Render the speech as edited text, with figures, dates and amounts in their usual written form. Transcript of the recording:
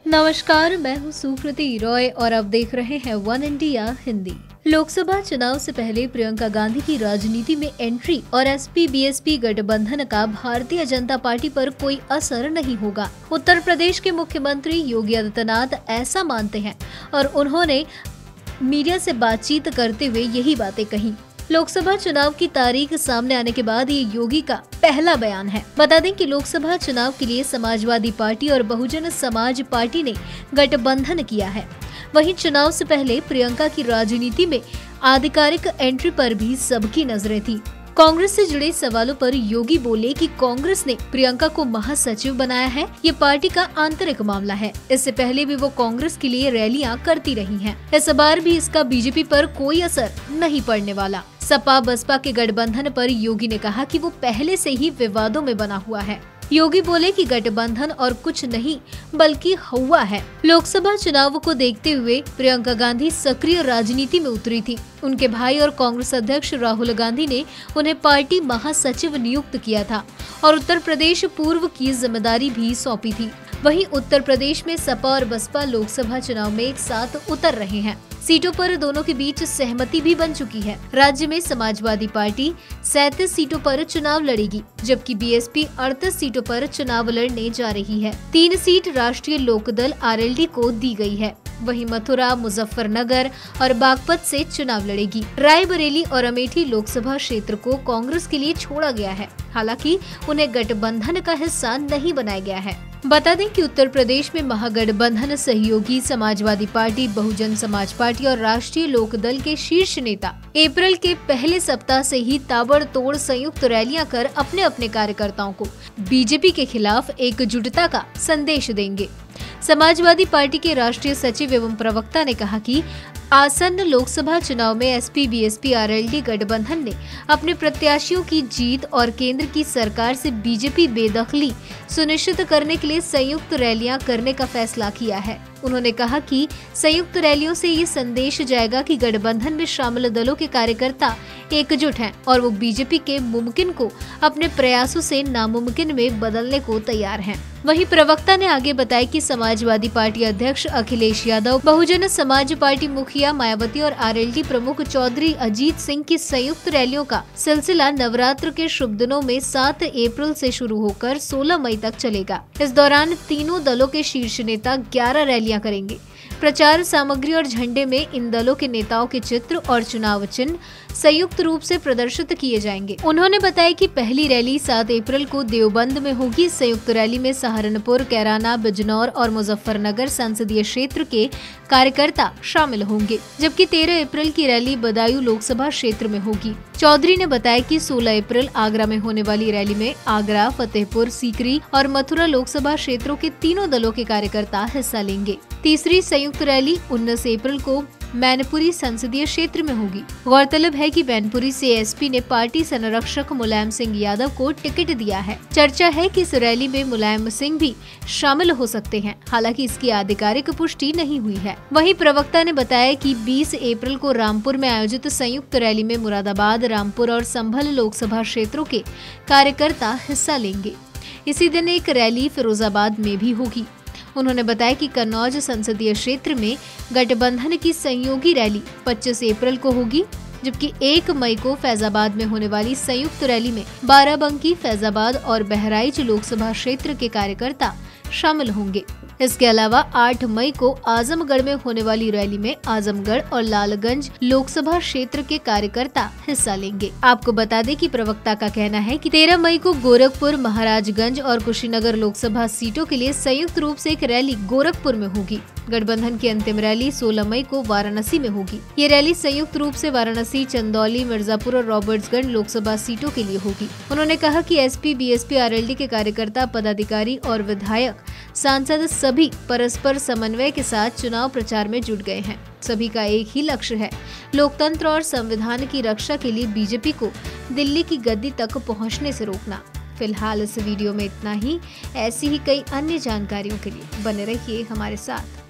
नमस्कार, मैं हूँ सुकृति रॉय और आप देख रहे हैं वन इंडिया हिंदी। लोकसभा चुनाव से पहले प्रियंका गांधी की राजनीति में एंट्री और एसपी-बीएसपी गठबंधन का भारतीय जनता पार्टी पर कोई असर नहीं होगा। उत्तर प्रदेश के मुख्यमंत्री योगी आदित्यनाथ ऐसा मानते हैं और उन्होंने मीडिया से बातचीत करते हुए यही बातें कही। लोकसभा चुनाव की तारीख सामने आने के बाद ये योगी का पहला बयान है। बता दें कि लोकसभा चुनाव के लिए समाजवादी पार्टी और बहुजन समाज पार्टी ने गठबंधन किया है। वहीं चुनाव से पहले प्रियंका की राजनीति में आधिकारिक एंट्री पर भी सबकी नजरें थी। कांग्रेस से जुड़े सवालों पर योगी बोले कि कांग्रेस ने प्रियंका को महासचिव बनाया है, ये पार्टी का आंतरिक मामला है। इससे पहले भी वो कांग्रेस के लिए रैलियां करती रही हैं। इस बार भी इसका बीजेपी पर कोई असर नहीं पड़ने वाला। सपा बसपा के गठबंधन पर योगी ने कहा कि वो पहले से ही विवादों में बना हुआ है। योगी बोले कि गठबंधन और कुछ नहीं बल्कि हवा है। लोकसभा चुनाव को देखते हुए प्रियंका गांधी सक्रिय राजनीति में उतरी थी। उनके भाई और कांग्रेस अध्यक्ष राहुल गांधी ने उन्हें पार्टी महासचिव नियुक्त किया था और उत्तर प्रदेश पूर्व की जिम्मेदारी भी सौंपी थी। वहीं उत्तर प्रदेश में सपा और बसपा लोकसभा चुनाव में एक साथ उतर रहे हैं। सीटों पर दोनों के बीच सहमति भी बन चुकी है। राज्य में समाजवादी पार्टी 37 सीटों पर चुनाव लड़ेगी, जबकि बीएसपी 38 सीटों पर चुनाव लड़ने जा रही है। 3 सीट राष्ट्रीय लोकदल आरएलडी को दी गई है। वहीं मथुरा, मुजफ्फरनगर और बागपत से चुनाव लड़ेगी। रायबरेली और अमेठी लोकसभा क्षेत्र को कांग्रेस के लिए छोड़ा गया है। हालांकि उन्हें गठबंधन का हिस्सा नहीं बनाया गया है। बता दें कि उत्तर प्रदेश में महागठबंधन सहयोगी समाजवादी पार्टी, बहुजन समाज पार्टी और राष्ट्रीय लोकदल के शीर्ष नेता अप्रैल के पहले सप्ताह से ही ताबड़तोड़ संयुक्त रैलियां कर अपने अपने कार्यकर्ताओं को बीजेपी के खिलाफ एकजुटता का संदेश देंगे। समाजवादी पार्टी के राष्ट्रीय सचिव एवं प्रवक्ता ने कहा कि आसन्न लोकसभा चुनाव में एसपी-बीएसपी आरएलडी गठबंधन ने अपने प्रत्याशियों की जीत और केंद्र की सरकार से बीजेपी बेदखली सुनिश्चित करने के लिए संयुक्त रैलियां करने का फैसला किया है। उन्होंने कहा कि संयुक्त रैलियों से ये संदेश जाएगा कि गठबंधन में शामिल दलों के कार्यकर्ता एकजुट हैं और वो बीजेपी के मुमकिन को अपने प्रयासों से नामुमकिन में बदलने को तैयार हैं। वहीं प्रवक्ता ने आगे बताया कि समाजवादी पार्टी अध्यक्ष अखिलेश यादव, बहुजन समाज पार्टी मुखिया मायावती और आरएलडी प्रमुख चौधरी अजीत सिंह की संयुक्त रैलियों का सिलसिला नवरात्र के शुभ दिनों में 7 अप्रैल से शुरू होकर 16 मई तक चलेगा। इस दौरान तीनों दलों के शीर्ष नेता 11 रैलियां करेंगे। प्रचार सामग्री और झंडे में इन दलों के नेताओं के चित्र और चुनाव चिन्ह संयुक्त रूप से प्रदर्शित किए जाएंगे। उन्होंने बताया कि पहली रैली 7 अप्रैल को देवबंद में होगी। संयुक्त रैली में सहारनपुर, कैराना, बिजनौर और मुजफ्फरनगर संसदीय क्षेत्र के कार्यकर्ता शामिल होंगे, जबकि 13 अप्रैल की रैली बदायूं लोकसभा क्षेत्र में होगी। चौधरी ने बताया कि 16 अप्रैल आगरा में होने वाली रैली में आगरा, फतेहपुर सीकरी और मथुरा लोकसभा क्षेत्रों के तीनों दलों के कार्यकर्ता हिस्सा लेंगे। तीसरी संयुक्त रैली 19 अप्रैल को मैनपुरी संसदीय क्षेत्र में होगी। गौरतलब है कि मैनपुरी से एसपी ने पार्टी संरक्षक मुलायम सिंह यादव को टिकट दिया है। चर्चा है कि इस रैली में मुलायम सिंह भी शामिल हो सकते हैं, हालांकि इसकी आधिकारिक पुष्टि नहीं हुई है। वहीं प्रवक्ता ने बताया कि 20 अप्रैल को रामपुर में आयोजित संयुक्त रैली में मुरादाबाद, रामपुर और संभल लोकसभा क्षेत्रों के कार्यकर्ता हिस्सा लेंगे। इसी दिन एक रैली फिरोजाबाद में भी होगी। उन्होंने बताया कि कन्नौज संसदीय क्षेत्र में गठबंधन की सहयोगी रैली 25 अप्रैल को होगी, जबकि 1 मई को फैजाबाद में होने वाली संयुक्त रैली में बाराबंकी, फैजाबाद और बहराइच लोकसभा क्षेत्र के कार्यकर्ता शामिल होंगे। इसके अलावा 8 मई को आजमगढ़ में होने वाली रैली में आजमगढ़ और लालगंज लोकसभा क्षेत्र के कार्यकर्ता हिस्सा लेंगे। आपको बता दें कि प्रवक्ता का कहना है कि 13 मई को गोरखपुर, महाराजगंज और कुशीनगर लोकसभा सीटों के लिए संयुक्त रूप से एक रैली गोरखपुर में होगी। गठबंधन की अंतिम रैली 16 मई को वाराणसी में होगी। ये रैली संयुक्त रूप से वाराणसी, चंदौली, मिर्जापुर और रॉबर्ट्सगंज लोकसभा सीटों के लिए होगी। उन्होंने कहा कि एसपी-बीएसपी आरएलडी के कार्यकर्ता, पदाधिकारी और विधायक, सांसद सभी परस्पर समन्वय के साथ चुनाव प्रचार में जुट गए हैं। सभी का एक ही लक्ष्य है, लोकतंत्र और संविधान की रक्षा के लिए बीजेपी को दिल्ली की गद्दी तक पहुंचने से रोकना। फिलहाल इस वीडियो में इतना ही। ऐसी ही कई अन्य जानकारियों के लिए बने रहिए हमारे साथ।